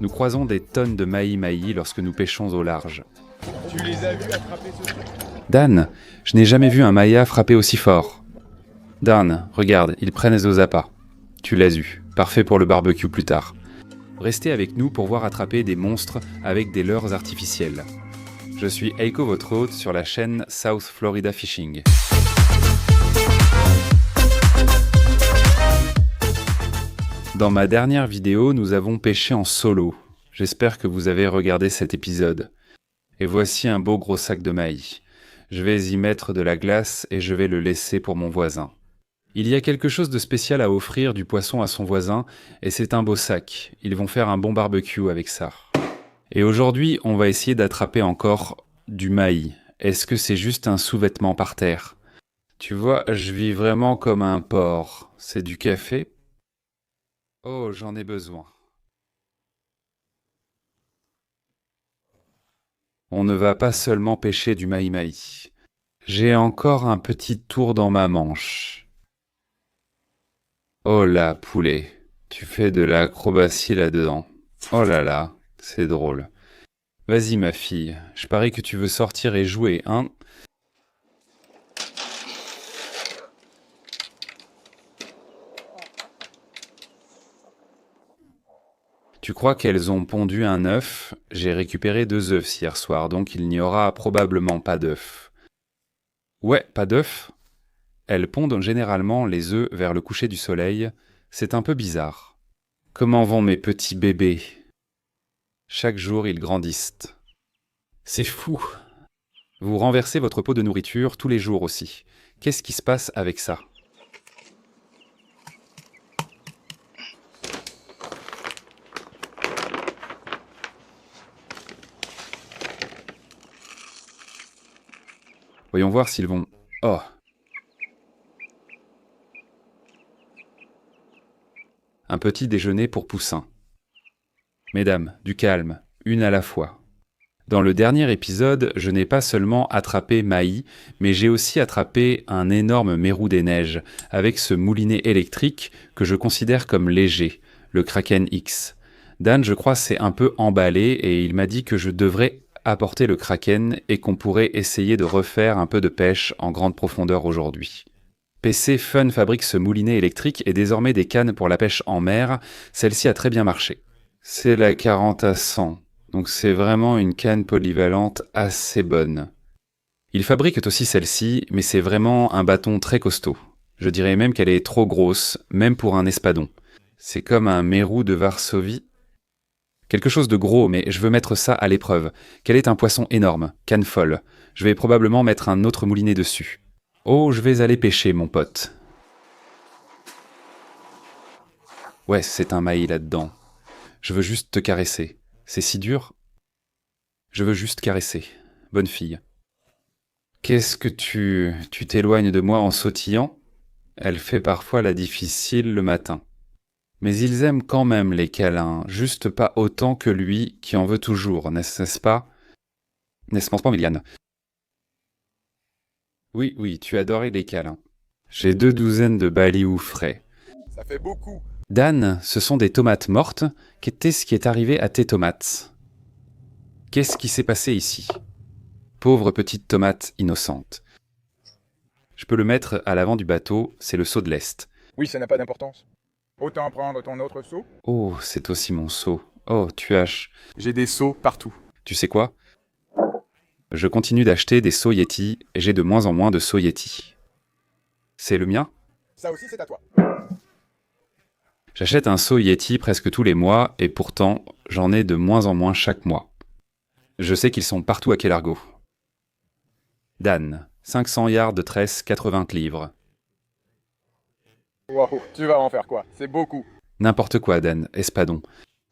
Nous croisons des tonnes de mahi-mahi lorsque nous pêchons au large. Tu les as vus attraper ce truc? Dan, je n'ai jamais vu un maïa frapper aussi fort. Dan, regarde, ils prennent aux appâts. Tu l'as eu, parfait pour le barbecue plus tard. Restez avec nous pour voir attraper des monstres avec des leurres artificielles. Je suis Eiko, votre hôte, sur la chaîne South Florida Fishing. Dans ma dernière vidéo, nous avons pêché en solo. J'espère que vous avez regardé cet épisode. Et voici un beau gros sac de maïs. Je vais y mettre de la glace et je vais le laisser pour mon voisin. Il y a quelque chose de spécial à offrir du poisson à son voisin, et c'est un beau sac. Ils vont faire un bon barbecue avec ça. Et aujourd'hui, on va essayer d'attraper encore du maïs. Est-ce que c'est juste un sous-vêtement par terre? Tu vois, je vis vraiment comme un porc. C'est du café? Oh, j'en ai besoin. On ne va pas seulement pêcher du mahi-mahi. J'ai encore un petit tour dans ma manche. Oh là, poulet, tu fais de l'acrobatie là-dedans. Oh là là, c'est drôle. Vas-y ma fille, je parie que tu veux sortir et jouer, hein? Tu crois qu'elles ont pondu un œuf? J'ai récupéré 2 œufs hier soir, donc il n'y aura probablement pas d'œufs. Ouais, pas d'œufs? Elles pondent généralement les œufs vers le coucher du soleil. C'est un peu bizarre. Comment vont mes petits bébés? Chaque jour, ils grandissent. C'est fou. Vous renversez votre pot de nourriture tous les jours aussi. Qu'est-ce qui se passe avec ça? Voyons voir s'ils vont... Oh! Un petit déjeuner pour poussins. Mesdames, du calme, une à la fois. Dans le dernier épisode, je n'ai pas seulement attrapé Maï, mais j'ai aussi attrapé un énorme mérou des neiges, avec ce moulinet électrique que je considère comme léger, le Kraken X. Dan, je crois, s'est un peu emballé et il m'a dit que je devrais apporter le Kraken et qu'on pourrait essayer de refaire un peu de pêche en grande profondeur aujourd'hui. PC Fun fabrique ce moulinet électrique et désormais des cannes pour la pêche en mer. Celle-ci a très bien marché. C'est la 40 à 100, donc c'est vraiment une canne polyvalente assez bonne. Ils fabriquent aussi celle-ci, mais c'est vraiment un bâton très costaud. Je dirais même qu'elle est trop grosse, même pour un espadon. C'est comme un mérou de Varsovie. Quelque chose de gros, mais je veux mettre ça à l'épreuve. Quel est un poisson énorme, canne folle. Je vais probablement mettre un autre moulinet dessus. Oh, je vais aller pêcher, mon pote. Ouais, c'est un maïs là-dedans. Je veux juste te caresser. C'est si dur? Je veux juste caresser. Bonne fille. Qu'est-ce que tu t'éloignes de moi en sautillant? Elle fait parfois la difficile le matin. Mais ils aiment quand même les câlins, juste pas autant que lui qui en veut toujours, n'est-ce pas? N'est-ce pas, Méliane? Oui, tu adorais les câlins. J'ai 2 douzaines de balious frais. Ça fait beaucoup. Dan, ce sont des tomates mortes. Qu'est-ce qui est arrivé à tes tomates? Qu'est-ce qui s'est passé ici? Pauvre petite tomate innocente. Je peux le mettre à l'avant du bateau, c'est le seau de l'Est. Oui, ça n'a pas d'importance. Autant prendre ton autre seau. Oh, c'est aussi mon seau. Oh, tu haches. J'ai des seaux partout. Tu sais quoi? Je continue d'acheter des seaux Yeti et j'ai de moins en moins de seaux Yeti. C'est le mien? Ça aussi, c'est à toi. J'achète un seau Yeti presque tous les mois et pourtant, j'en ai de moins en moins chaque mois. Je sais qu'ils sont partout à Key Largo. Dan, 500 yards de tresse, 80 livres. Waouh, tu vas en faire quoi? C'est beaucoup. N'importe quoi, Dan, espadon.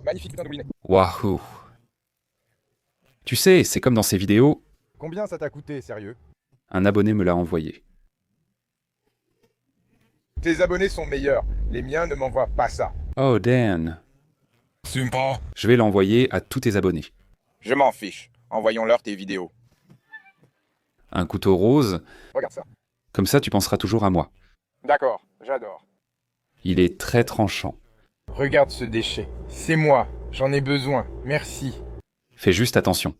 Magnifique putain de moulinet. Wahoo! Tu sais, c'est comme dans ces vidéos, Combien ça t'a coûté, sérieux? un abonné me l'a envoyé. Tes abonnés sont meilleurs. Les miens ne m'envoient pas ça. Oh, Dan. Sympa. Je vais l'envoyer à tous tes abonnés. Je m'en fiche. Envoyons-leur tes vidéos. Un couteau rose, Regarde ça. comme ça tu penseras toujours à moi. D'accord, j'adore. Il est très tranchant. Regarde ce déchet. C'est moi. J'en ai besoin, merci. Fais juste attention.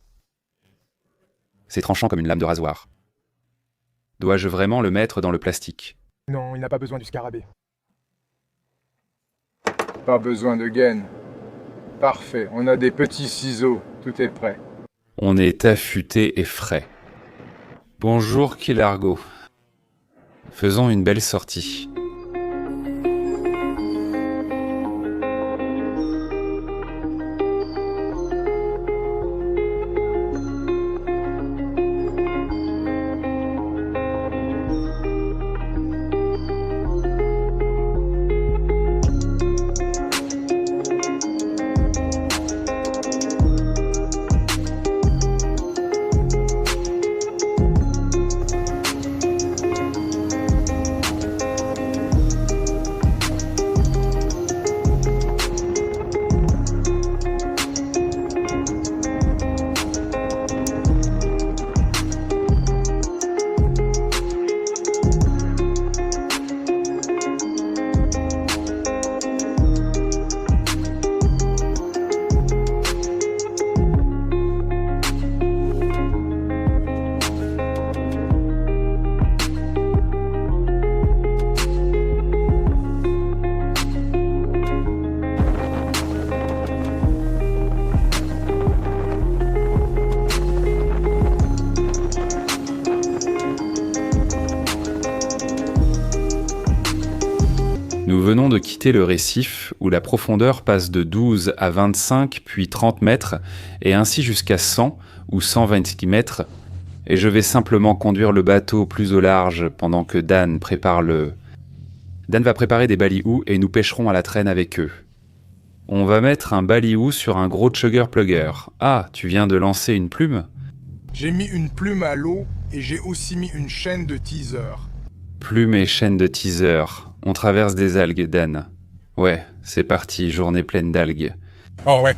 C'est tranchant comme une lame de rasoir. Dois-je vraiment le mettre dans le plastique? Non, il n'a pas besoin du scarabée. Pas besoin de gaine. Parfait, on a des petits ciseaux, tout est prêt. On est affûté et frais. Bonjour Kilargo. Faisons une belle sortie. Nous venons de quitter le récif où la profondeur passe de 12 à 25 puis 30 mètres et ainsi jusqu'à 100 ou 120 mètres et je vais simplement conduire le bateau plus au large pendant que Dan va préparer des balious et nous pêcherons à la traîne avec eux. On va mettre un baliou sur un gros chugger-plugger. Ah, tu viens de lancer une plume? J'ai mis une plume à l'eau et j'ai aussi mis une chaîne de teaser. Plume et chaîne de teaser. On traverse des algues, Dan. Ouais, c'est parti, journée pleine d'algues. Oh ouais.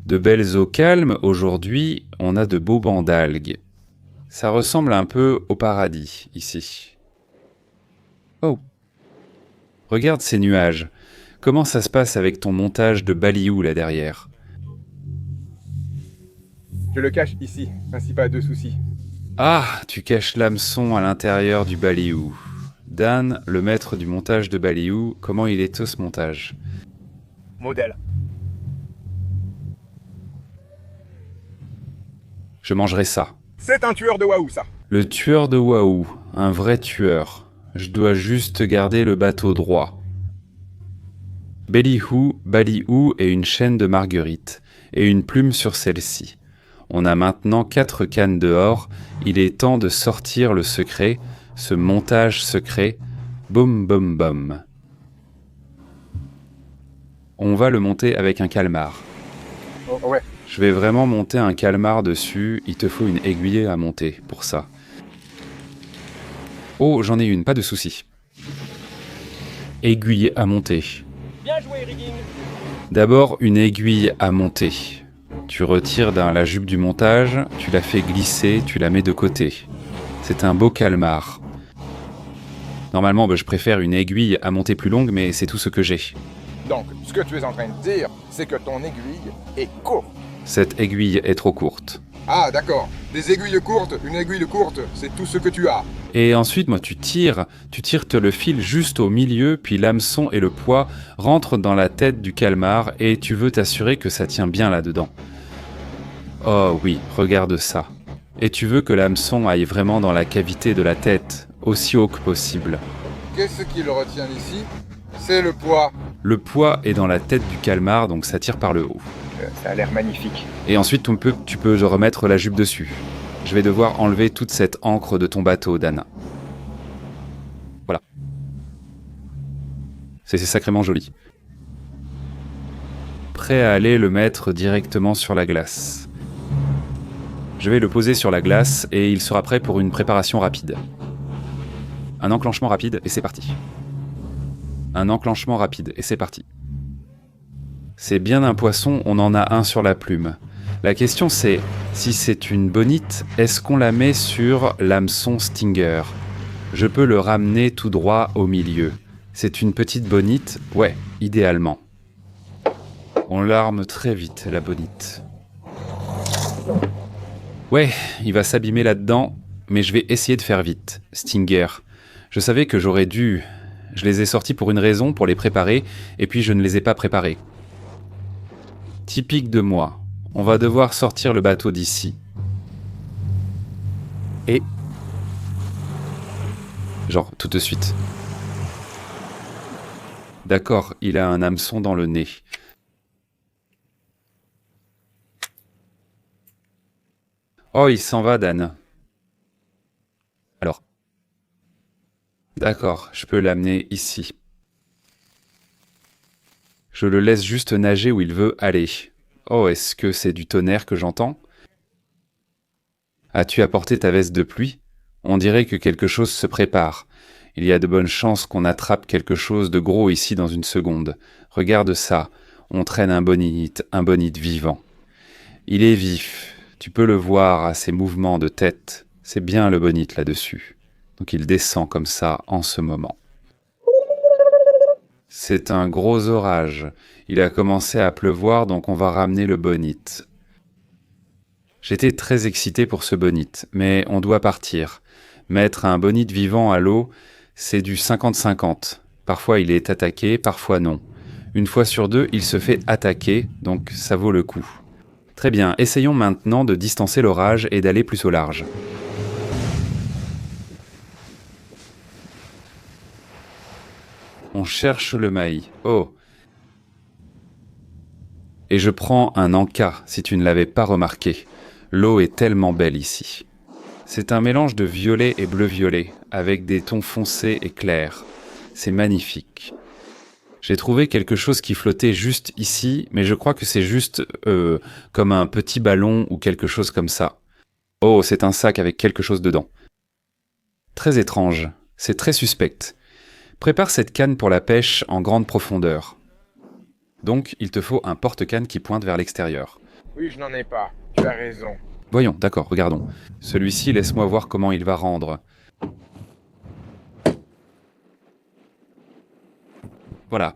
De belles eaux calmes, aujourd'hui, on a de beaux bancs d'algues. Ça ressemble un peu au paradis, ici. Oh. Regarde ces nuages. Comment ça se passe avec ton montage de baliou là derrière? Je le cache ici, ainsi pas de soucis. Ah, tu caches l'hameçon à l'intérieur du baliou. Dan, le maître du montage de baliou, comment il est ce montage? Modèle. Je mangerai ça. C'est un tueur de Wahoo, ça. Le tueur de Wahoo, un vrai tueur. Je dois juste garder le bateau droit. Baliou et une chaîne de marguerite, et une plume sur celle-ci. On a maintenant 4 cannes dehors, il est temps de sortir le secret, ce montage secret, boum boum boum. On va le monter avec un calmar. Oh ouais. Je vais vraiment monter un calmar dessus, il te faut une aiguille à monter pour ça. Oh, j'en ai une, pas de souci. Aiguille à monter. Bien joué, Rigging. D'abord, une aiguille à monter. Tu retires la jupe du montage, tu la fais glisser, tu la mets de côté. C'est un beau calmar. Normalement, je préfère une aiguille à monter plus longue, mais c'est tout ce que j'ai. Donc, ce que tu es en train de dire, c'est que ton aiguille est courte. Cette aiguille est trop courte. Ah, d'accord. Des aiguilles courtes, une aiguille courte, c'est tout ce que tu as. Et ensuite, tu tires le fil juste au milieu, puis l'hameçon et le poids rentrent dans la tête du calmar et tu veux t'assurer que ça tient bien là-dedans. Oh oui, regarde ça. Et tu veux que l'hameçon aille vraiment dans la cavité de la tête, aussi haut que possible. Qu'est-ce qui le retient ici? C'est le poids. Le poids est dans la tête du calmar, donc ça tire par le haut. Ça a l'air magnifique. Et ensuite, tu peux remettre la jupe dessus. Je vais devoir enlever toute cette encre de ton bateau, Dan. Voilà. C'est sacrément joli. Prêt à aller le mettre directement sur la glace. Je vais le poser sur la glace et il sera prêt pour une préparation rapide. Un enclenchement rapide et c'est parti. Un enclenchement rapide et c'est parti. C'est bien un poisson, on en a un sur la plume. La question c'est, si c'est une bonite, est-ce qu'on la met sur l'hameçon Stinger? Je peux le ramener tout droit au milieu. C'est une petite bonite? Ouais, idéalement. On l'arme très vite, la bonite. Ouais, il va s'abîmer là-dedans, mais je vais essayer de faire vite. Stinger. Je savais que j'aurais dû... Je les ai sortis pour une raison, pour les préparer, et puis je ne les ai pas préparés. Typique de moi. On va devoir sortir le bateau d'ici. Et... Genre, tout de suite. D'accord, il a un hameçon dans le nez. Oh, il s'en va, Dan. Alors. D'accord, je peux l'amener ici. Je le laisse juste nager où il veut aller. Oh, est-ce que c'est du tonnerre que j'entends? As-tu apporté ta veste de pluie? On dirait que quelque chose se prépare. Il y a de bonnes chances qu'on attrape quelque chose de gros ici dans une seconde. Regarde ça, on traîne un bonite vivant. Il est vif, tu peux le voir à ses mouvements de tête. C'est bien le bonite là-dessus. Donc il descend comme ça en ce moment. C'est un gros orage. Il a commencé à pleuvoir, donc on va ramener le bonite. J'étais très excité pour ce bonite, mais on doit partir. Mettre un bonite vivant à l'eau, c'est du 50-50. Parfois il est attaqué, parfois non. Une fois sur deux, il se fait attaquer, donc ça vaut le coup. Très bien, essayons maintenant de distancer l'orage et d'aller plus au large. On cherche le maïs. Oh. Et je prends un encas, si tu ne l'avais pas remarqué. L'eau est tellement belle ici. C'est un mélange de violet et bleu-violet, avec des tons foncés et clairs. C'est magnifique. J'ai trouvé quelque chose qui flottait juste ici, mais je crois que c'est juste comme un petit ballon ou quelque chose comme ça. Oh, c'est un sac avec quelque chose dedans. Très étrange, c'est très suspect. Prépare cette canne pour la pêche en grande profondeur. Donc, il te faut un porte-canne qui pointe vers l'extérieur. Oui, je n'en ai pas. Tu as raison. Voyons, d'accord, regardons. Celui-ci, laisse-moi voir comment il va rendre. Voilà.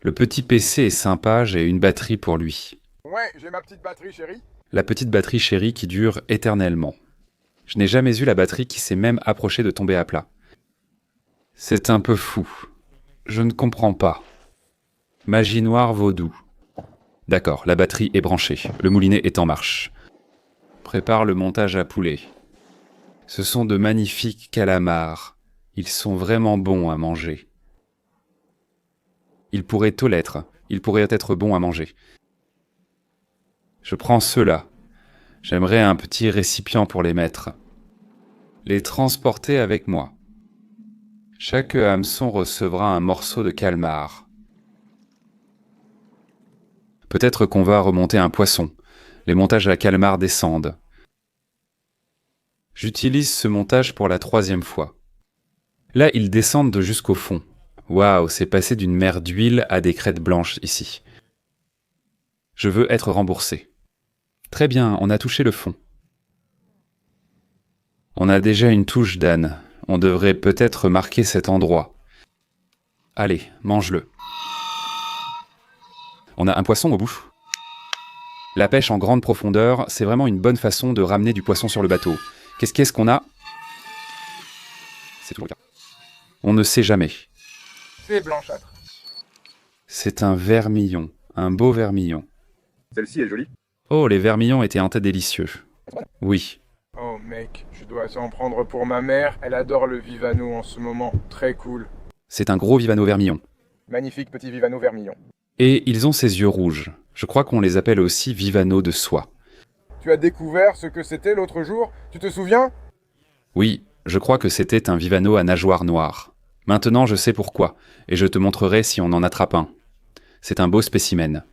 Le petit PC est sympa, j'ai une batterie pour lui. Ouais, j'ai ma petite batterie, chérie. La petite batterie chérie qui dure éternellement. Je n'ai jamais eu la batterie qui s'est même approchée de tomber à plat. C'est un peu fou. Je ne comprends pas. Magie noire vaudou. D'accord, la batterie est branchée. Le moulinet est en marche. Prépare le montage à poulet. Ce sont de magnifiques calamars. Ils sont vraiment bons à manger. Ils pourraient tout l'être. Ils pourraient être bons à manger. Je prends ceux-là. J'aimerais un petit récipient pour les mettre. Les transporter avec moi. Chaque hameçon recevra un morceau de calmar. Peut-être qu'on va remonter un poisson. Les montages à calmar descendent. J'utilise ce montage pour la 3e fois. Là, ils descendent jusqu'au fond. Waouh, c'est passé d'une mer d'huile à des crêtes blanches ici. Je veux être remboursé. Très bien, on a touché le fond. On a déjà une touche, Dan. On devrait peut-être marquer cet endroit. Allez, mange-le. On a un poisson au bout. La pêche en grande profondeur, c'est vraiment une bonne façon de ramener du poisson sur le bateau. Qu'est-ce qu'on a? C'est toujours le cas. On ne sait jamais. C'est blanchâtre. C'est un vermillon, un beau vermillon. Celle-ci est jolie. Oh, les vermillons étaient un tas délicieux. Oui. Oh mec, je dois s'en prendre pour ma mère. Elle adore le Vivano en ce moment. Très cool. C'est un gros Vivano vermillon. Magnifique petit Vivano vermillon. Et ils ont ces yeux rouges. Je crois qu'on les appelle aussi Vivano de soie. Tu as découvert ce que c'était l'autre jour? Tu te souviens? Oui, je crois que c'était un Vivano à nageoires noires. Maintenant, je sais pourquoi, et je te montrerai si on en attrape un. C'est un beau spécimen.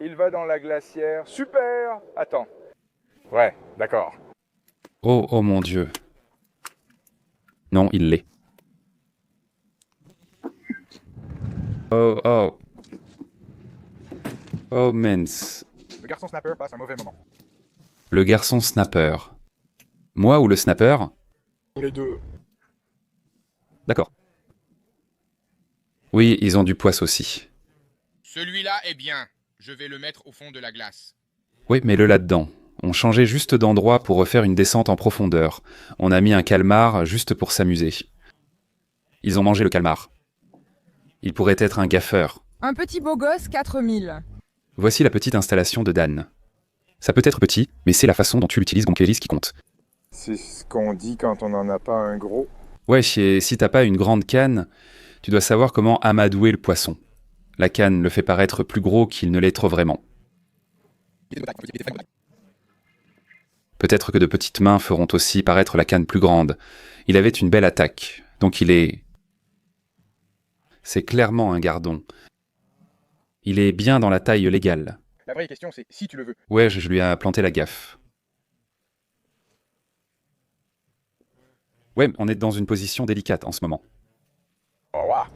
Il va dans la glacière. Super! Attends. Ouais, d'accord. Oh, oh mon Dieu. Non, il l'est. Oh, oh. Oh, mince. Le garçon snapper passe un mauvais moment. Le garçon snapper. Moi ou le snapper? Les deux. D'accord. Oui, ils ont du poisse aussi. Celui-là est bien. Je vais le mettre au fond de la glace. Oui, mets-le là-dedans. On changeait juste d'endroit pour refaire une descente en profondeur. On a mis un calmar juste pour s'amuser. Ils ont mangé le calmar. Il pourrait être un gaffeur. Un petit beau gosse, 4000. Voici la petite installation de Dan. Ça peut être petit, mais c'est la façon dont tu l'utilises, Gonkélis, qui compte. C'est ce qu'on dit quand on n'en a pas un gros. Ouais, et si t'as pas une grande canne, tu dois savoir comment amadouer le poisson. La canne le fait paraître plus gros qu'il ne l'est vraiment. Peut-être que de petites mains feront aussi paraître la canne plus grande. Il avait une belle attaque, donc il est... C'est clairement un gardon. Il est bien dans la taille légale. La vraie question, c'est si tu le veux. Ouais, je lui ai planté la gaffe. Ouais, on est dans une position délicate en ce moment. Au revoir.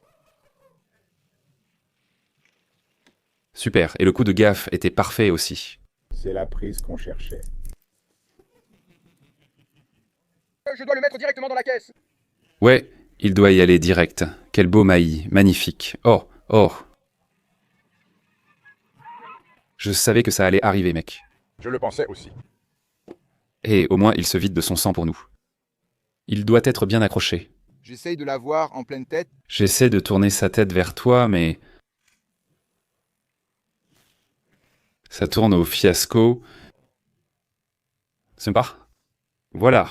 Super, et le coup de gaffe était parfait aussi. C'est la prise qu'on cherchait. Je dois le mettre directement dans la caisse. Ouais, il doit y aller direct. Quel beau maillis, magnifique. Oh, oh. Je savais que ça allait arriver, mec. Je le pensais aussi. Et au moins, il se vide de son sang pour nous. Il doit être bien accroché. J'essaye de la voir en pleine tête. J'essaie de tourner sa tête vers toi, mais... Ça tourne au fiasco. C'est pas. Voilà.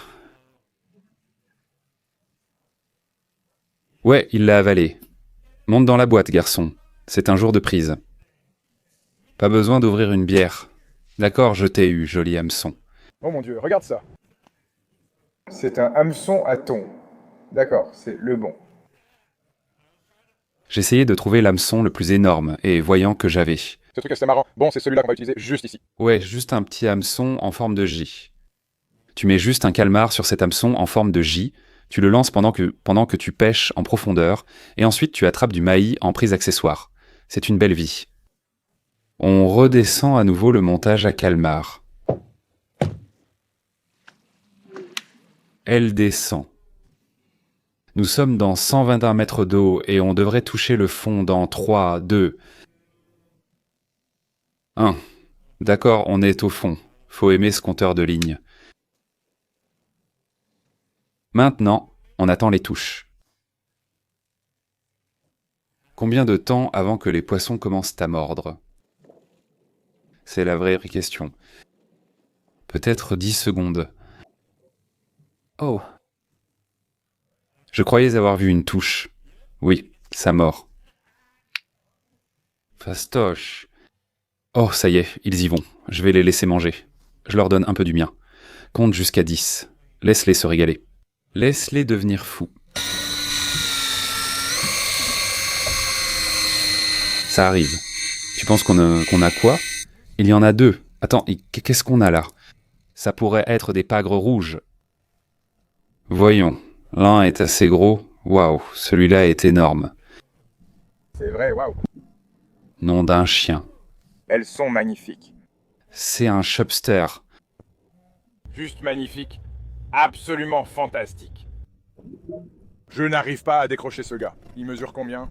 Ouais, il l'a avalé. Monte dans la boîte, garçon. C'est un jour de prise. Pas besoin d'ouvrir une bière. D'accord, je t'ai eu, joli hameçon. Oh mon Dieu, regarde ça. C'est un hameçon à thon. D'accord, c'est le bon. J'essayais de trouver l'hameçon le plus énorme, et voyant que j'avais. Ce truc est assez marrant. Bon, c'est celui-là qu'on va utiliser juste ici. Ouais, juste un petit hameçon en forme de J. Tu mets juste un calmar sur cet hameçon en forme de J, tu le lances pendant que tu pêches en profondeur, et ensuite tu attrapes du maillis en prise accessoire. C'est une belle vie. On redescend à nouveau le montage à calmar. Elle descend. Nous sommes dans 121 mètres d'eau et on devrait toucher le fond dans 3, 2, 1. D'accord, on est au fond. Faut aimer ce compteur de ligne. Maintenant, on attend les touches. Combien de temps avant que les poissons commencent à mordre? C'est la vraie question. Peut-être 10 secondes. Oh. Je croyais avoir vu une touche. Oui, ça mord. Fastoche. Oh, ça y est, ils y vont. Je vais les laisser manger. Je leur donne un peu du mien. Compte jusqu'à 10. Laisse-les se régaler. Laisse-les devenir fous. Ça arrive. Tu penses qu'on a quoi? Il y en a 2. Attends, qu'est-ce qu'on a là? Ça pourrait être des pagres rouges. Voyons. L'un est assez gros. Waouh, celui-là est énorme. C'est vrai, waouh. Nom d'un chien. Elles sont magnifiques. C'est un chubster. Juste magnifique. Absolument fantastique. Je n'arrive pas à décrocher ce gars. Il mesure combien?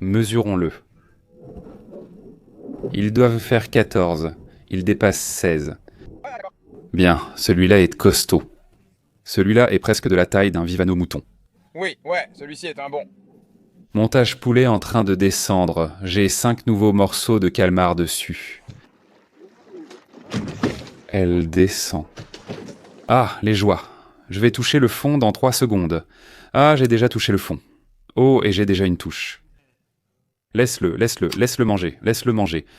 Mesurons-le. Ils doivent faire 14. Il dépasse 16. Bien, celui-là est costaud. Celui-là est presque de la taille d'un Vivano mouton. Oui, ouais, celui-ci est un bon. Montage poulet en train de descendre. J'ai 5 nouveaux morceaux de calmar dessus. Elle descend. Ah, les joies. Je vais toucher le fond dans 3 secondes. Ah, j'ai déjà touché le fond. Oh, et j'ai déjà une touche. Laisse-le manger.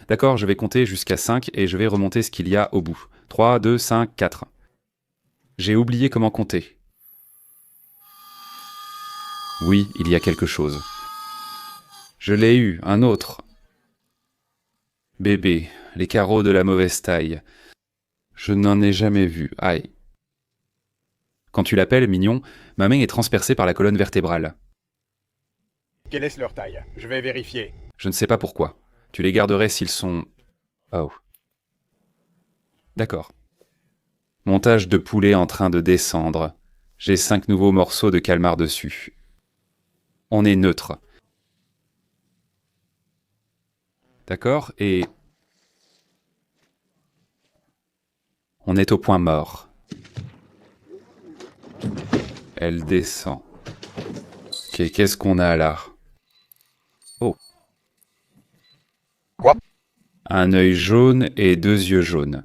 D'accord, je vais compter jusqu'à 5 et je vais remonter ce qu'il y a au bout. 3, 2, 5, 4. J'ai oublié comment compter. Oui, il y a quelque chose. Je l'ai eu, un autre. Bébé, les carreaux de la mauvaise taille. Je n'en ai jamais vu, aïe. Quand tu l'appelles, mignon, ma main est transpercée par la colonne vertébrale. Quelle est leur taille? Je vais vérifier. Je ne sais pas pourquoi. Tu les garderais s'ils sont... Oh. D'accord. Montage de poulet en train de descendre. J'ai 5 nouveaux morceaux de calmar dessus. On est neutre. D'accord? Et... on est au point mort. Elle descend. Ok, qu'est-ce qu'on a là? Oh. Quoi? Un œil jaune et 2 yeux jaunes.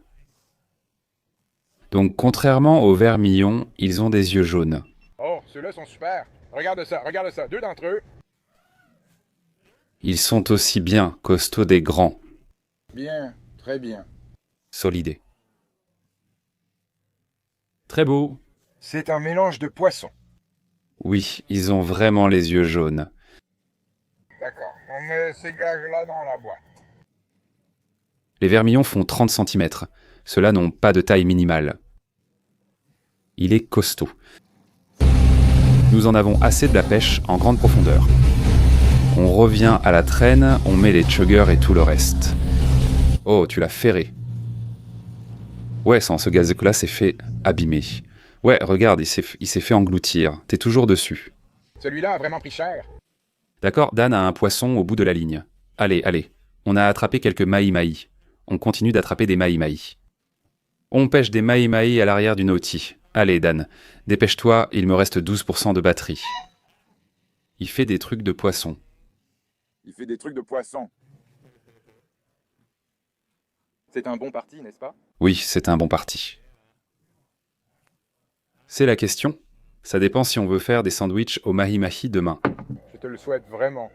Donc, contrairement aux vermillons, ils ont des yeux jaunes. Oh, ceux-là sont super. Regarde ça. 2 d'entre eux. Ils sont aussi bien costauds des grands. Bien, très bien. Solidés. Très beau. C'est un mélange de poissons. Oui, ils ont vraiment les yeux jaunes. D'accord, on met ces gages-là dans la boîte. Les vermillons font 30 cm. Ceux-là n'ont pas de taille minimale. Il est costaud. Nous en avons assez de la pêche en grande profondeur. On revient à la traîne, on met les chuggers et tout le reste. Oh, tu l'as ferré. Ouais, sans ce gazeux-là s'est fait abîmer. Ouais, regarde, il s'est fait engloutir. T'es toujours dessus. Celui-là a vraiment pris cher. D'accord, Dan a un poisson au bout de la ligne. Allez, allez. On a attrapé quelques mahi-mahi. On continue d'attraper des mahi-mahi. On pêche des mahi-mahi à l'arrière du naughty. Allez, Dan, dépêche-toi, il me reste 12% de batterie. Il fait des trucs de poisson. Il fait des trucs de poisson. C'est un bon parti, n'est-ce pas? Oui, c'est un bon parti. C'est la question. Ça dépend si on veut faire des sandwichs au mahi-mahi demain. Je te le souhaite vraiment.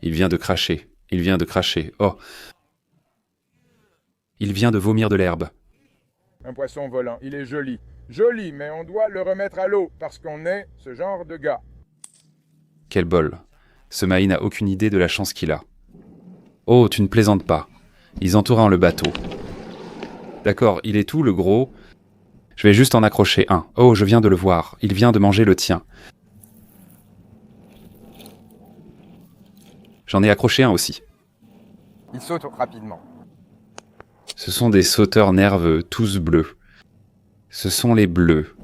Il vient de cracher. Il vient de cracher. Oh. Il vient de vomir de l'herbe. Un poisson volant, il est joli. Joli, mais on doit le remettre à l'eau, parce qu'on est ce genre de gars. Quel bol. Ce mahi n'a aucune idée de la chance qu'il a. Oh, tu ne plaisantes pas. Ils entourent le bateau. D'accord, il est où le gros? Je vais juste en accrocher un. Oh, je viens de le voir. Il vient de manger le tien. J'en ai accroché un aussi. Il saute rapidement. Ce sont des sauteurs nerveux, tous bleus. Ce sont les bleus.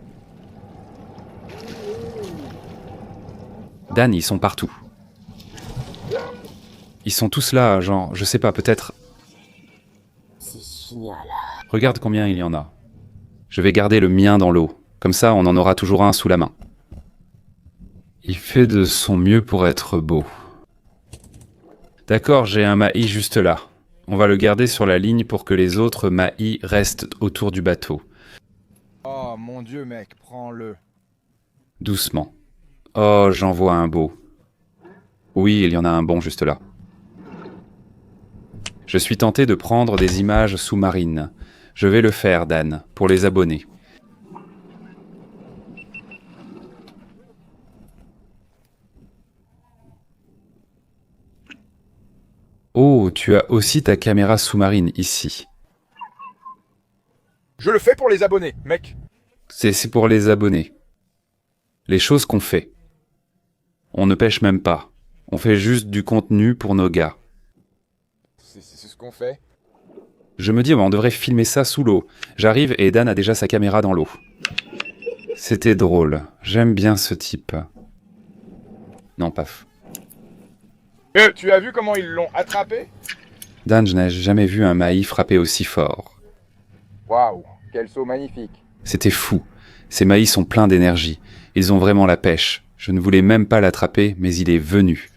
Dan, ils sont partout. Ils sont tous là, genre, je sais pas, peut-être... C'est génial. Regarde combien il y en a. Je vais garder le mien dans l'eau. Comme ça, on en aura toujours un sous la main. Il fait de son mieux pour être beau. D'accord, j'ai un mahi juste là. On va le garder sur la ligne pour que les autres mahis restent autour du bateau. Oh mon Dieu, mec, prends-le. Doucement. Oh, j'en vois un beau. Oui, il y en a un bon juste là. Je suis tenté de prendre des images sous-marines. Je vais le faire, Dan, pour les abonnés. Oh, tu as aussi ta caméra sous-marine ici. Je le fais pour les abonnés, mec. C'est pour les abonnés. Les choses qu'on fait. On ne pêche même pas. On fait juste du contenu pour nos gars. C'est ce qu'on fait. Je me dis, on devrait filmer ça sous l'eau. J'arrive et Dan a déjà sa caméra dans l'eau. C'était drôle. J'aime bien ce type. Non, paf. Tu as vu comment ils l'ont attrapé? Dan, je n'ai jamais vu un mahi frapper aussi fort. Waouh, quel saut magnifique. C'était fou. Ces maïs sont pleins d'énergie. Ils ont vraiment la pêche. Je ne voulais même pas l'attraper, mais il est venu.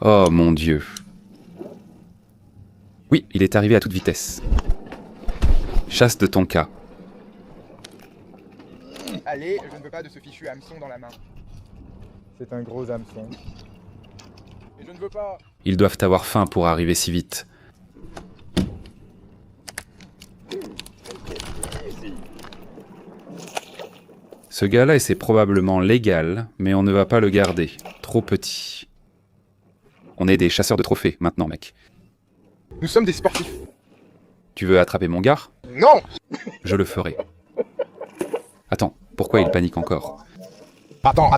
Oh mon Dieu. Oui, il est arrivé à toute vitesse. Chasse de ton cas. Allez, je ne veux pas de ce fichu hameçon dans la main. C'est un gros hameçon. Et je ne veux pas... Ils doivent avoir faim pour arriver si vite. Ce gars-là, et c'est probablement légal, mais on ne va pas le garder. Trop petit. On est des chasseurs de trophées, maintenant, mec. Nous sommes des sportifs. Tu veux attraper mon gars? Non! Je le ferai. Attends, pourquoi il panique encore? Attends.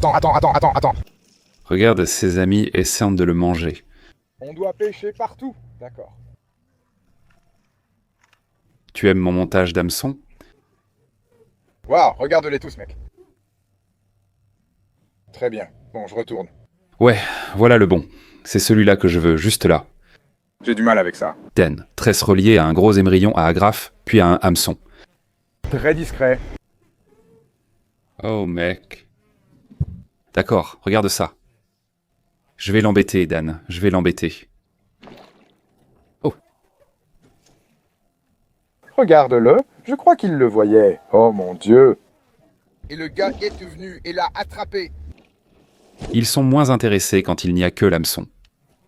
Regarde, ses amis essaient de le manger. On doit pêcher partout. D'accord. Tu aimes mon montage d'hameçon? Waouh, regarde-les tous, mec. Très bien. Bon, je retourne. Ouais, voilà le bon. C'est celui-là que je veux, juste là. J'ai du mal avec ça. Dan, tresse reliée à un gros émerillon à agrafe, puis à un hameçon. Très discret. Oh mec. D'accord, regarde ça. Je vais l'embêter, Dan, je vais l'embêter. Oh, Regarde-le, je crois qu'il le voyait. Oh mon Dieu. Et le gars est venu et l'a attrapé. ils sont moins intéressés quand il n'y a que l'hameçon.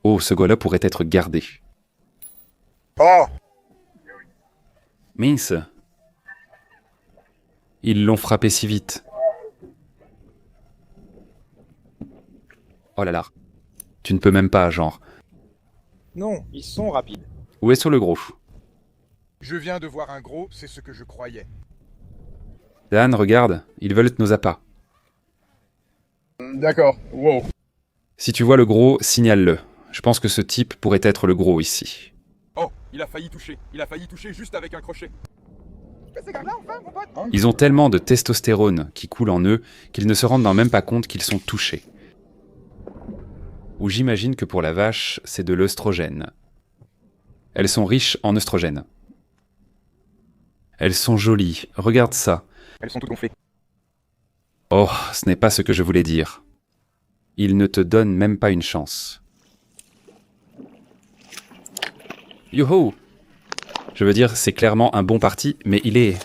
Oh, ce gars-là pourrait être gardé. Oh. Mince. Ils l'ont frappé si vite. Oh là là. Tu ne peux même pas, genre. Non, ils sont rapides. Où est sur le gros? Je viens de voir un gros, c'est ce que je croyais. Dan, regarde, ils veulent nos appâts. D'accord. Wow. Si tu vois le gros, signale-le. Je pense que ce type pourrait être le gros ici. Oh, il a failli toucher. Il a failli toucher juste avec un crochet. Mais c'est comme là, enfin, mon pote. Ils ont tellement de testostérone qui coule en eux qu'ils ne se rendent même pas compte qu'ils sont touchés. Ou j'imagine que pour la vache, c'est de l'œstrogène. Elles sont riches en œstrogène. Elles sont jolies, regarde ça. Elles sont toutes gonflées. Oh, ce n'est pas ce que je voulais dire. Ils ne te donnent même pas une chance. Yoho! Je veux dire, c'est clairement un bon parti, mais il est...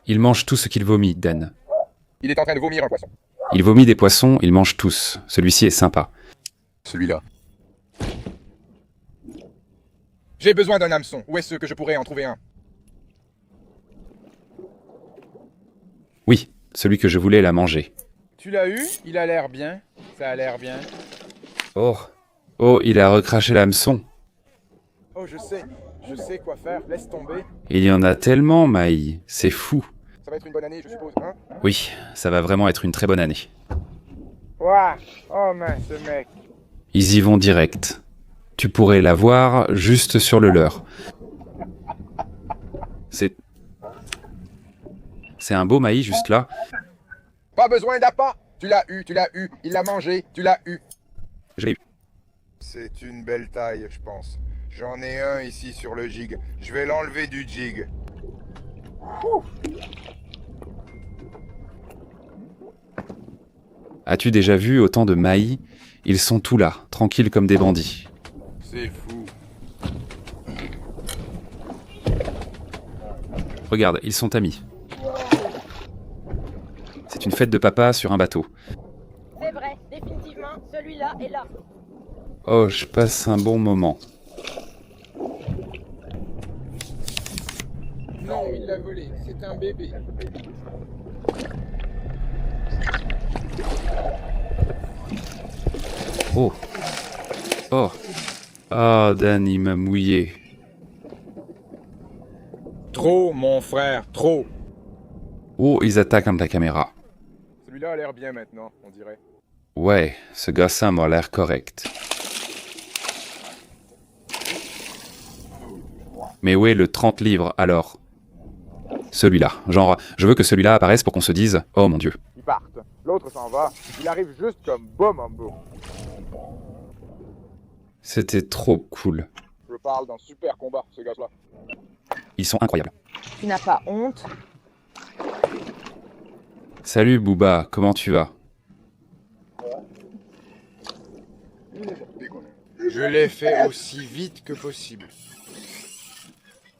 Il mange tout ce qu'il vomit, Dan. Il est en train de vomir un poisson. Il vomit des poissons, il mange tous. Celui-ci est sympa. Celui-là. J'ai besoin d'un hameçon. Où est-ce que je pourrais en trouver un? Oui, celui que je voulais l'a mangé. Tu l'as eu? Il a l'air bien. Ça a l'air bien. Oh, oh, il a recraché l'hameçon. Oh, je sais quoi faire. Laisse tomber. Il y en a tellement, Maï. C'est fou. Ça va être une bonne année, je suppose, hein? Oui, ça va vraiment être une très bonne année. Ouah! Oh mince, ce mec. Ils y vont direct. Tu pourrais la voir juste sur le leur. C'est un beau maïs juste là. Pas besoin d'appât. Tu l'as eu. Il l'a mangé, tu l'as eu. Je l'ai eu. C'est une belle taille, je pense. J'en ai un ici sur le jig. Je vais l'enlever du jig. As-tu déjà vu autant de maïs? Ils sont tous là, tranquilles comme des bandits. C'est fou. Regarde, ils sont amis. C'est une fête de papa sur un bateau. C'est vrai, définitivement, celui-là est là. Oh, je passe un bon moment. Non, il l'a volé. C'est un bébé. Oh. Oh. Ah, Dan, il m'a mouillé. Trop, mon frère, trop. Oh, ils attaquent la caméra. Celui-là a l'air bien maintenant, on dirait. Ouais, ce gossin m'a l'air correct. Mais où est le 30 livres, alors? Celui-là. Genre, je veux que celui-là apparaisse pour qu'on se dise « Oh mon Dieu ». Ils partent. L'autre s'en va. Il arrive juste comme bas mambo. C'était trop cool. Je parle d'un super combat, ce gars-là. Ils sont incroyables. Tu n'as pas honte? Salut Booba, comment tu vas? Je l'ai fait aussi vite que possible.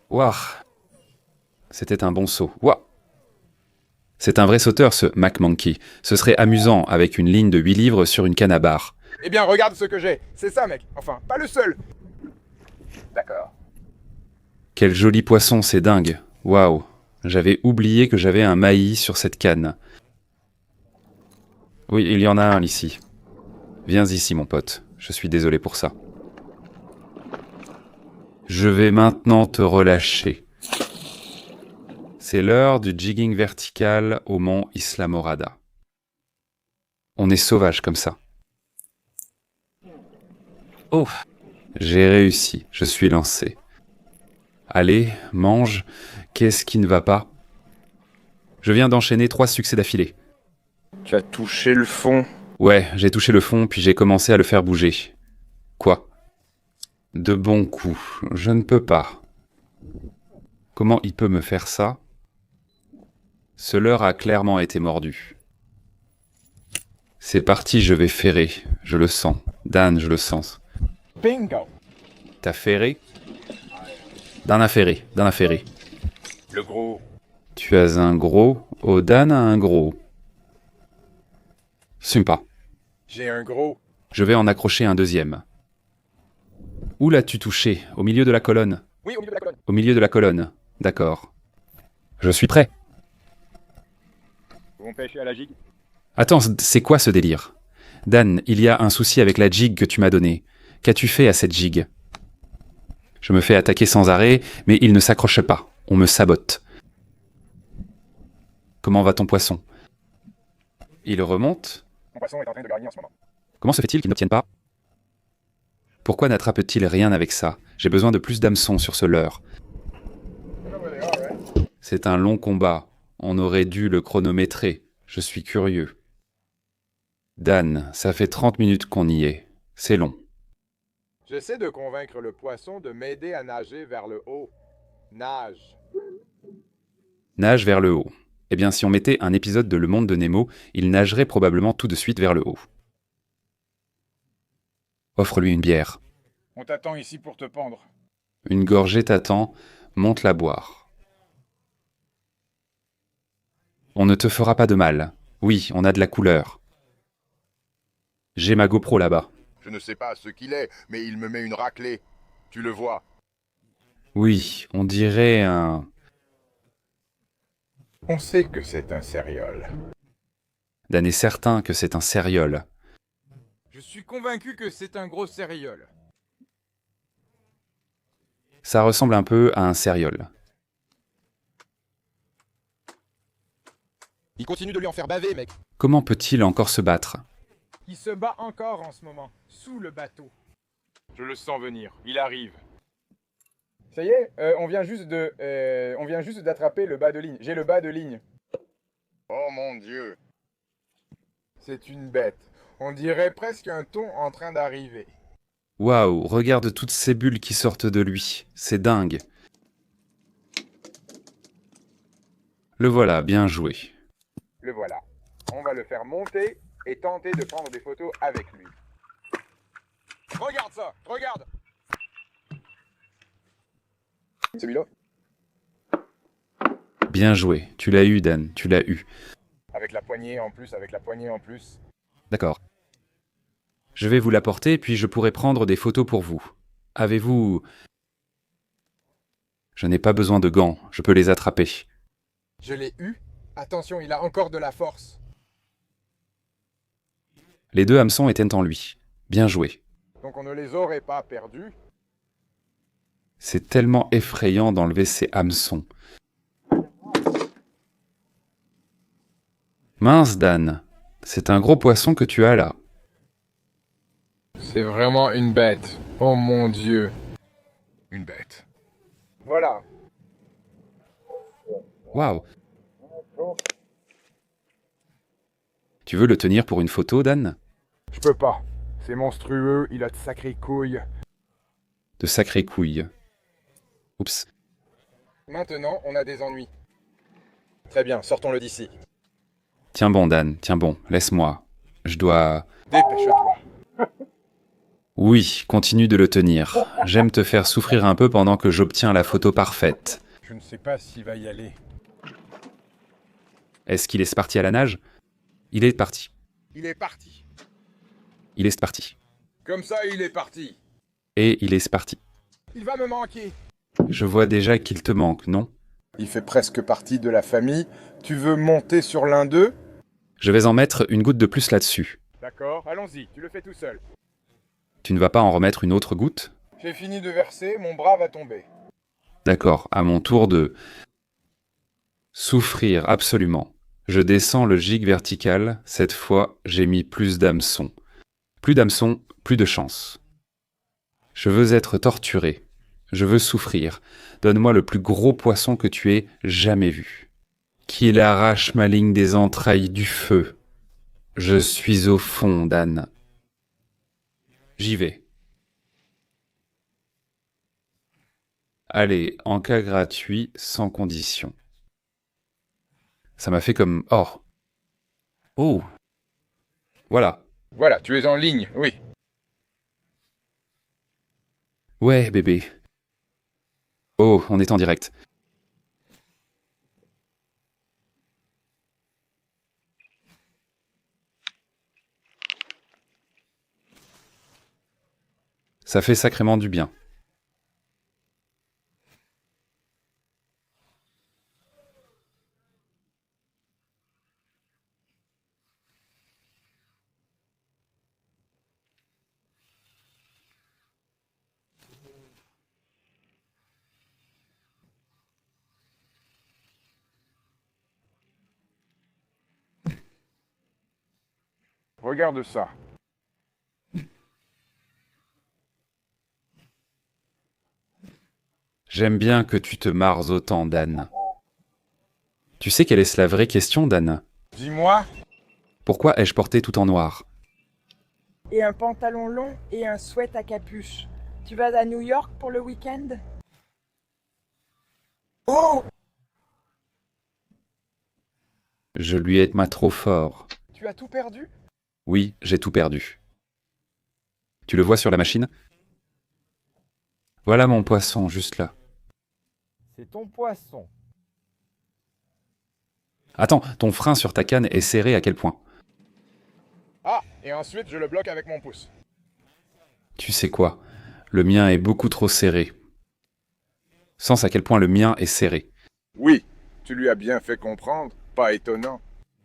Waouh. C'était un bon saut. Waouh. C'est un vrai sauteur, ce McMonkey. Ce serait amusant avec une ligne de 8 livres sur une canne à barre. Eh bien, regarde ce que j'ai. C'est ça, mec. Enfin, pas le seul. D'accord. Quel joli poisson, c'est dingue. Waouh. J'avais oublié que j'avais un maïs sur cette canne. Oui, il y en a un ici. Viens ici, mon pote. Je suis désolé pour ça. Je vais maintenant te relâcher. C'est l'heure du jigging vertical au mont Islamorada. On est sauvage comme ça. Oh, j'ai réussi, je suis lancé. Allez, mange, qu'est-ce qui ne va pas? Je viens d'enchaîner 3 succès d'affilée. Tu as touché le fond. Ouais, j'ai touché le fond, puis j'ai commencé à le faire bouger. Quoi? De bons coups. Je ne peux pas. Comment il peut me faire ça? Ce leurre a clairement été mordu. C'est parti, je vais ferrer. Je le sens. Dan, je le sens. Bingo! T'as ferré? Dan a ferré. Dan a ferré. Le gros. Tu as un gros. Oh, Dan a un gros. Sympa. J'ai un gros. Je vais en accrocher un deuxième. Où l'as-tu touché? Au milieu de la colonne? Oui, au milieu de la colonne. Au milieu de la colonne. D'accord. Je suis prêt. Vous pêcher à la gigue? Attends, c'est quoi ce délire? Dan, il y a un souci avec la jig que tu m'as donnée. Qu'as-tu fait à cette jig? Je me fais attaquer sans arrêt, mais il ne s'accroche pas. On me sabote. Comment va ton poisson? Il remonte? Mon poisson est en train de gagner en ce moment. Comment se fait-il qu'il n'obtienne pas? Pourquoi n'attrape-t-il rien avec ça? J'ai besoin de plus d'hameçons sur ce leurre. C'est un long combat. On aurait dû le chronométrer. Je suis curieux. Dan, ça fait 30 minutes qu'on y est. C'est long. J'essaie de convaincre le poisson de m'aider à nager vers le haut. Nage. Nage vers le haut. Eh bien, si on mettait un épisode de Le Monde de Nemo, il nagerait probablement tout de suite vers le haut. Offre-lui une bière. On t'attend ici pour te pendre. Une gorgée t'attend, monte la boire. On ne te fera pas de mal. Oui, on a de la couleur. J'ai ma GoPro là-bas. Je ne sais pas ce qu'il est, mais il me met une raclée. Tu le vois. Oui, on dirait un... On sait que c'est un céréole. Dan est certain que c'est un céréole. Je suis convaincu que c'est un gros céréole. Ça ressemble un peu à un céréole. Il continue de lui en faire baver, mec. Comment peut-il encore se battre? Il se bat encore en ce moment, sous le bateau. Je le sens venir, il arrive. Ça y est, on vient juste d'attraper le bas de ligne. J'ai le bas de ligne. Oh mon Dieu. C'est une bête. On dirait presque un thon en train d'arriver. Waouh, regarde toutes ces bulles qui sortent de lui. C'est dingue. Le voilà, bien joué. Le voilà. On va le faire monter et tenter de prendre des photos avec lui. Regarde ça, regarde. Celui-là? Bien joué. Tu l'as eu, Dan, tu l'as eu. Avec la poignée en plus, avec la poignée en plus. D'accord. Je vais vous l'apporter, puis je pourrai prendre des photos pour vous. Avez-vous... Je n'ai pas besoin de gants, je peux les attraper. Je l'ai eu. Attention, il a encore de la force. Les deux hameçons étaient en lui. Bien joué. Donc on ne les aurait pas perdus. C'est tellement effrayant d'enlever ces hameçons. Mince, Dan. C'est un gros poisson que tu as là. C'est vraiment une bête. Oh mon Dieu. Une bête. Voilà. Waouh. Tu veux le tenir pour une photo, Dan? Je peux pas. C'est monstrueux, il a de sacrées couilles. De sacrées couilles. Oups. Maintenant, on a des ennuis. Très bien, sortons-le d'ici. Tiens bon, Dan, tiens bon, laisse-moi. Je dois... Dépêche-toi. Oui, continue de le tenir. J'aime te faire souffrir un peu pendant que j'obtiens la photo parfaite. Je ne sais pas s'il va y aller. Est-ce qu'il est parti à la nage? Il est parti. Il est parti. Il est parti. Comme ça, il est parti. Et il est parti. Il va me manquer. Je vois déjà qu'il te manque, non? Il fait presque partie de la famille. Tu veux monter sur l'un d'eux? Je vais en mettre une goutte de plus là-dessus. D'accord, allons-y, tu le fais tout seul. Tu ne vas pas en remettre une autre goutte? J'ai fini de verser, mon bras va tomber. D'accord, à mon tour de... souffrir, absolument. Je descends le gig vertical. Cette fois, j'ai mis plus d'hameçons. Plus d'hameçons, plus de chance. Je veux être torturé. Je veux souffrir. Donne-moi le plus gros poisson que tu aies jamais vu. Qu'il arrache ma ligne des entrailles du feu. Je suis au fond, Dan. J'y vais. Allez, en cas gratuit, sans condition. Ça m'a fait comme... Oh. Oh. Voilà. Voilà, tu es en ligne, oui. Ouais, bébé. Oh, on est en direct. Ça fait sacrément du bien. Regarde ça. J'aime bien que tu te marres autant, Dan. Tu sais quelle est la vraie question, Dan? Dis-moi. Pourquoi ai-je porté tout en noir? Et un pantalon long et un sweat à capuche. Tu vas à New York pour le week-end? Oh! Je lui ai ma trop fort. Tu as tout perdu? Oui, j'ai tout perdu. Tu le vois sur la machine? Voilà mon poisson, juste là. C'est ton poisson. Attends, ton frein sur ta canne est serré à quel point? Ah, et ensuite je le bloque avec mon pouce. Tu sais quoi? Le mien est beaucoup trop serré. Sens à quel point le mien est serré. Oui, tu lui as bien fait comprendre. Pas étonnant.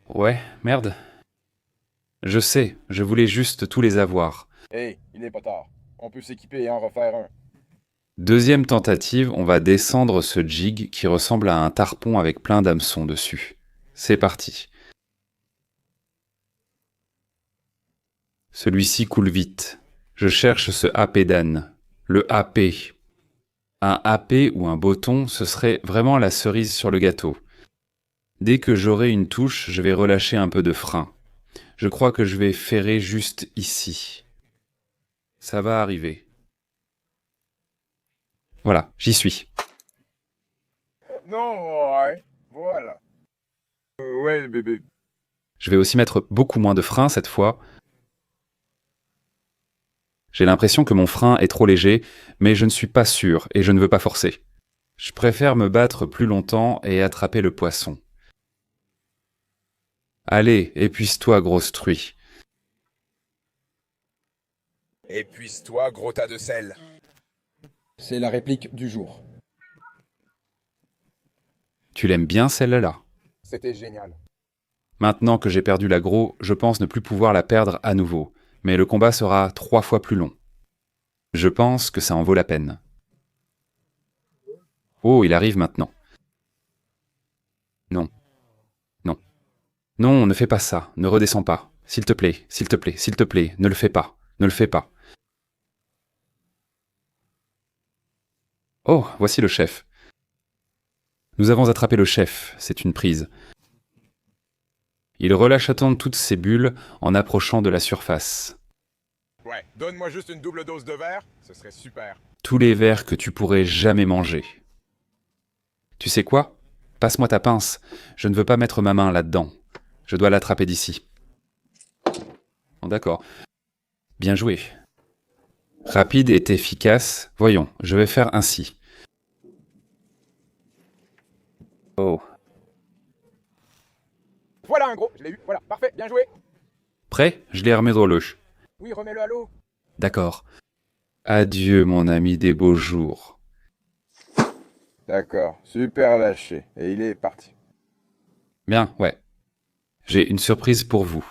Ouais, merde. Je sais, je voulais juste tous les avoir. Hey, il n'est pas tard. On peut s'équiper et en refaire un. Deuxième tentative, on va descendre ce jig qui ressemble à un tarpon avec plein d'hameçons dessus. C'est parti. Celui-ci coule vite. Je cherche ce AP Dan. Le AP. Un AP ou un botton, ce serait vraiment la cerise sur le gâteau. Dès que j'aurai une touche, je vais relâcher un peu de frein. Je crois que je vais ferrer juste ici. Ça va arriver. Voilà, j'y suis. Non, ouais. Voilà. Ouais, bébé. Je vais aussi mettre beaucoup moins de frein cette fois. J'ai l'impression que mon frein est trop léger, mais je ne suis pas sûr et je ne veux pas forcer. Je préfère me battre plus longtemps et attraper le poisson. Allez, épuise-toi, grosse truie. Épuise-toi, gros tas de sel. C'est la réplique du jour. Tu l'aimes bien celle-là? C'était génial. Maintenant que j'ai perdu l'aggro, je pense ne plus pouvoir la perdre à nouveau, mais le combat sera 3 fois plus long. Je pense que ça en vaut la peine. Oh, il arrive maintenant. Non. Non. Non, ne fais pas ça, ne redescends pas. S'il te plaît, s'il te plaît, s'il te plaît, ne le fais pas, ne le fais pas. Oh, voici le chef. Nous avons attrapé le chef, c'est une prise. Il relâche à temps toutes ses bulles en approchant de la surface. Ouais, donne-moi juste une double dose de verre, ce serait super. Tous les vers que tu pourrais jamais manger. Tu sais quoi? Passe-moi ta pince, je ne veux pas mettre ma main là-dedans. Je dois l'attraper d'ici. Bon, d'accord. Bien joué. Rapide et efficace. Voyons, je vais faire ainsi. Oh. Voilà un gros, je l'ai eu. Voilà, parfait, bien joué. Prêt? Je l'ai remis dans l'eau. Oui, remets-le à l'eau. D'accord. Adieu, mon ami des beaux jours. D'accord, super lâché. Et il est parti. Bien, ouais. J'ai une surprise pour vous.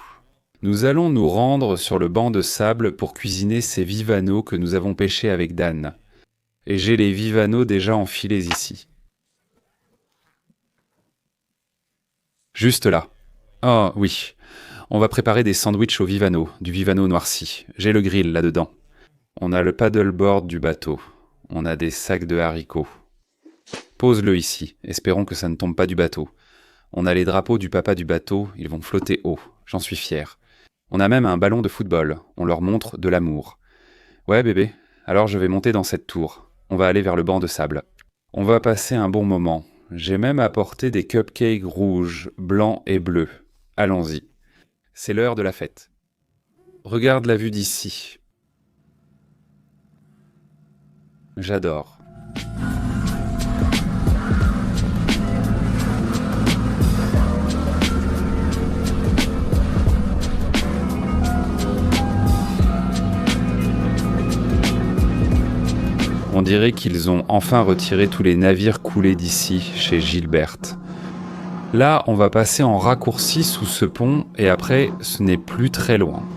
Nous allons nous rendre sur le banc de sable pour cuisiner ces vivanos que nous avons pêchés avec Dan. Et j'ai les vivanos déjà enfilés ici. Juste là. Oh oui. On va préparer des sandwichs au vivano, du vivano noirci. J'ai le grill là-dedans. On a le paddleboard du bateau. On a des sacs de haricots. Pose-le ici, espérons que ça ne tombe pas du bateau. On a les drapeaux du papa du bateau, ils vont flotter haut, j'en suis fier. On a même un ballon de football, on leur montre de l'amour. Ouais bébé, alors je vais monter dans cette tour. On va aller vers le banc de sable. On va passer un bon moment. J'ai même apporté des cupcakes rouges, blancs et bleus. Allons-y. C'est l'heure de la fête. Regarde la vue d'ici. J'adore. On dirait qu'ils ont enfin retiré tous les navires coulés d'ici, chez Gilberte. Là, on va passer en raccourci sous ce pont, et après, ce n'est plus très loin.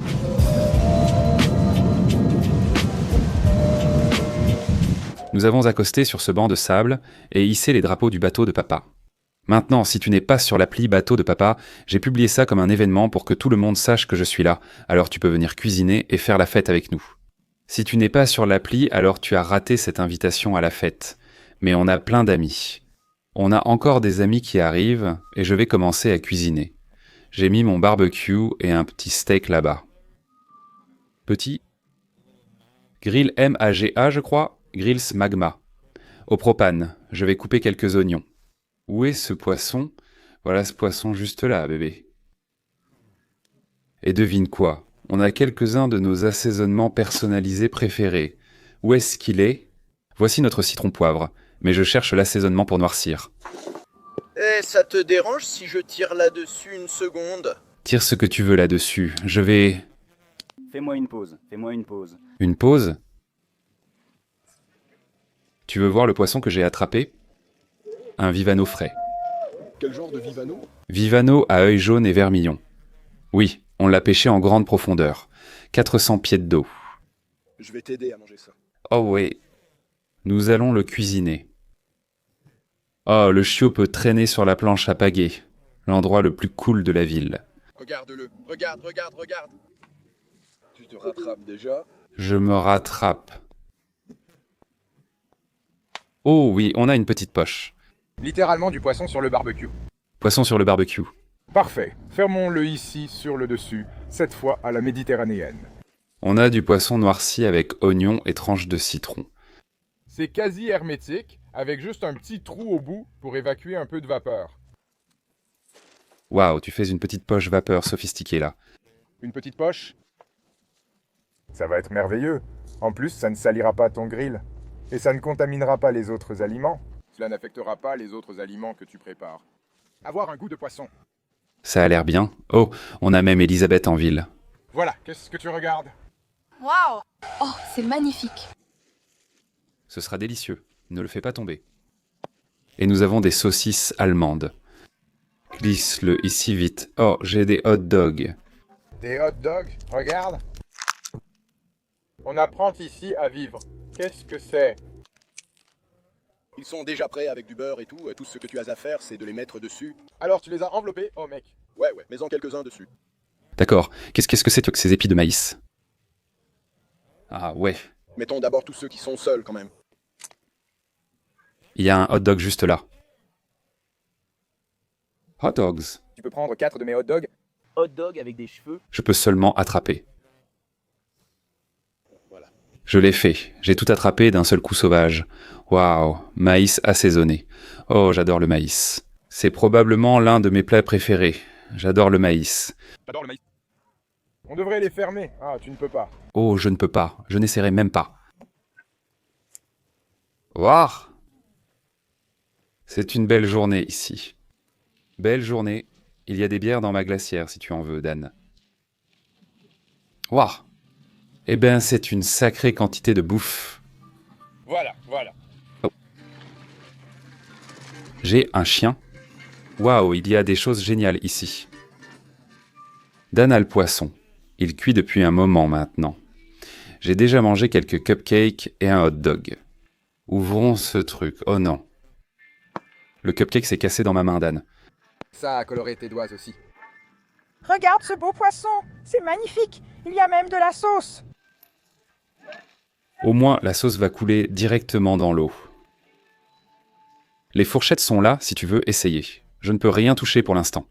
Nous avons accosté sur ce banc de sable et hissé les drapeaux du bateau de papa. Maintenant, si tu n'es pas sur l'appli bateau de papa, j'ai publié ça comme un événement pour que tout le monde sache que je suis là, alors tu peux venir cuisiner et faire la fête avec nous. Si tu n'es pas sur l'appli, alors tu as raté cette invitation à la fête. Mais on a plein d'amis. On a encore des amis qui arrivent et je vais commencer à cuisiner. J'ai mis mon barbecue et un petit steak là-bas. Petit. Grill MAGA, je crois. Grills Magma. Au propane, je vais couper quelques oignons. Où est ce poisson? Voilà ce poisson juste là, bébé. Et devine quoi? On a quelques-uns de nos assaisonnements personnalisés préférés. Où est-ce qu'il est? Voici notre citron poivre, mais je cherche l'assaisonnement pour noircir. Eh, ça te dérange si je tire là-dessus une seconde? Tire ce que tu veux là-dessus. Je vais... Fais-moi une pause, fais-moi une pause. Une pause? Tu veux voir le poisson que j'ai attrapé? Un vivano frais. Quel genre de vivano? Vivano à œil jaune et vermillon. Oui, on l'a pêché en grande profondeur. 400 pieds d'eau. Je vais t'aider à manger ça. Oh oui. Nous allons le cuisiner. Oh, le chiot peut traîner sur la planche à pagaie, l'endroit le plus cool de la ville. Regarde-le. Regarde. Tu te rattrapes déjà? Je me rattrape. Oh oui, on a une petite poche. Littéralement du poisson sur le barbecue. Poisson sur le barbecue. Parfait. Fermons-le ici sur le dessus, cette fois à la méditerranéenne. On a du poisson noirci avec oignons et tranches de citron. C'est quasi hermétique, avec juste un petit trou au bout pour évacuer un peu de vapeur. Waouh, tu fais une petite poche vapeur sophistiquée là. Une petite poche? Ça va être merveilleux. En plus, ça ne salira pas ton grill. Et ça ne contaminera pas les autres aliments. Cela n'affectera pas les autres aliments que tu prépares. Avoir un goût de poisson. Ça a l'air bien. Oh, on a même Elisabeth en ville. Voilà, qu'est-ce que tu regardes? Waouh! Oh, c'est magnifique! Ce sera délicieux. Ne le fais pas tomber. Et nous avons des saucisses allemandes. Glisse-le ici vite. Oh, j'ai des hot dogs. Des hot dogs? Regarde. On apprend ici à vivre. Qu'est-ce que c'est? Ils sont déjà prêts avec du beurre et tout. Tout ce que tu as à faire, c'est de les mettre dessus. Alors tu les as enveloppés? Oh mec. Ouais, mets-en quelques-uns dessus. D'accord. Qu'est-ce que c'est que ces épis de maïs? Ah ouais. Mettons d'abord tous ceux qui sont seuls quand même. Il y a un hot dog juste là. Hot dogs. Tu peux prendre 4 de mes hot dogs? Hot dog avec des cheveux. Je peux seulement attraper. Voilà. Je l'ai fait. J'ai tout attrapé d'un seul coup sauvage. Waouh, maïs assaisonné. Oh, j'adore le maïs. C'est probablement l'un de mes plats préférés. J'adore le maïs. J'adore le maïs. On devrait les fermer. Ah, tu ne peux pas. Oh, je ne peux pas. Je n'essaierai même pas. Waouh! C'est une belle journée ici. Belle journée. Il y a des bières dans ma glacière si tu en veux, Dan. Waouh! Eh ben, c'est une sacrée quantité de bouffe. Voilà. J'ai un chien. Waouh, il y a des choses géniales ici. Dan a le poisson. Il cuit depuis un moment maintenant. J'ai déjà mangé quelques cupcakes et un hot dog. Ouvrons ce truc. Oh non. Le cupcake s'est cassé dans ma main, Dan. Ça a coloré tes doigts aussi. Regarde ce beau poisson, c'est magnifique. Il y a même de la sauce. Au moins, la sauce va couler directement dans l'eau. Les fourchettes sont là si tu veux essayer. Je ne peux rien toucher pour l'instant.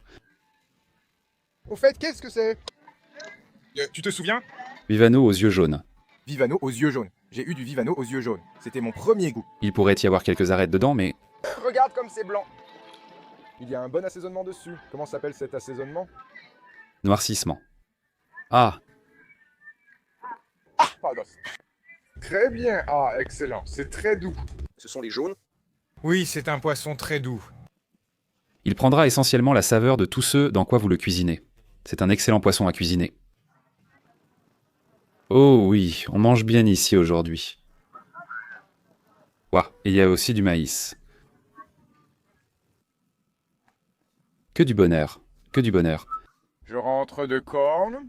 Au fait, qu'est-ce que c'est? Tu te souviens? Vivano aux yeux jaunes. Vivano aux yeux jaunes. J'ai eu du Vivano aux yeux jaunes. C'était mon premier goût. Il pourrait y avoir quelques arêtes dedans, mais Regarde comme c'est blanc. Il y a un bon assaisonnement dessus. Comment s'appelle cet assaisonnement? noircissement. Ah, Pardon. Très bien. Ah, excellent. C'est très doux. Ce sont les jaunes. Oui, c'est un poisson très doux. il prendra essentiellement la saveur de tous ceux dans quoi vous le cuisinez. C'est un excellent poisson à cuisiner. Oh oui, on mange bien ici aujourd'hui. Ouah, et il y a aussi du maïs. Que du bonheur, que du bonheur. Je rentre de corne.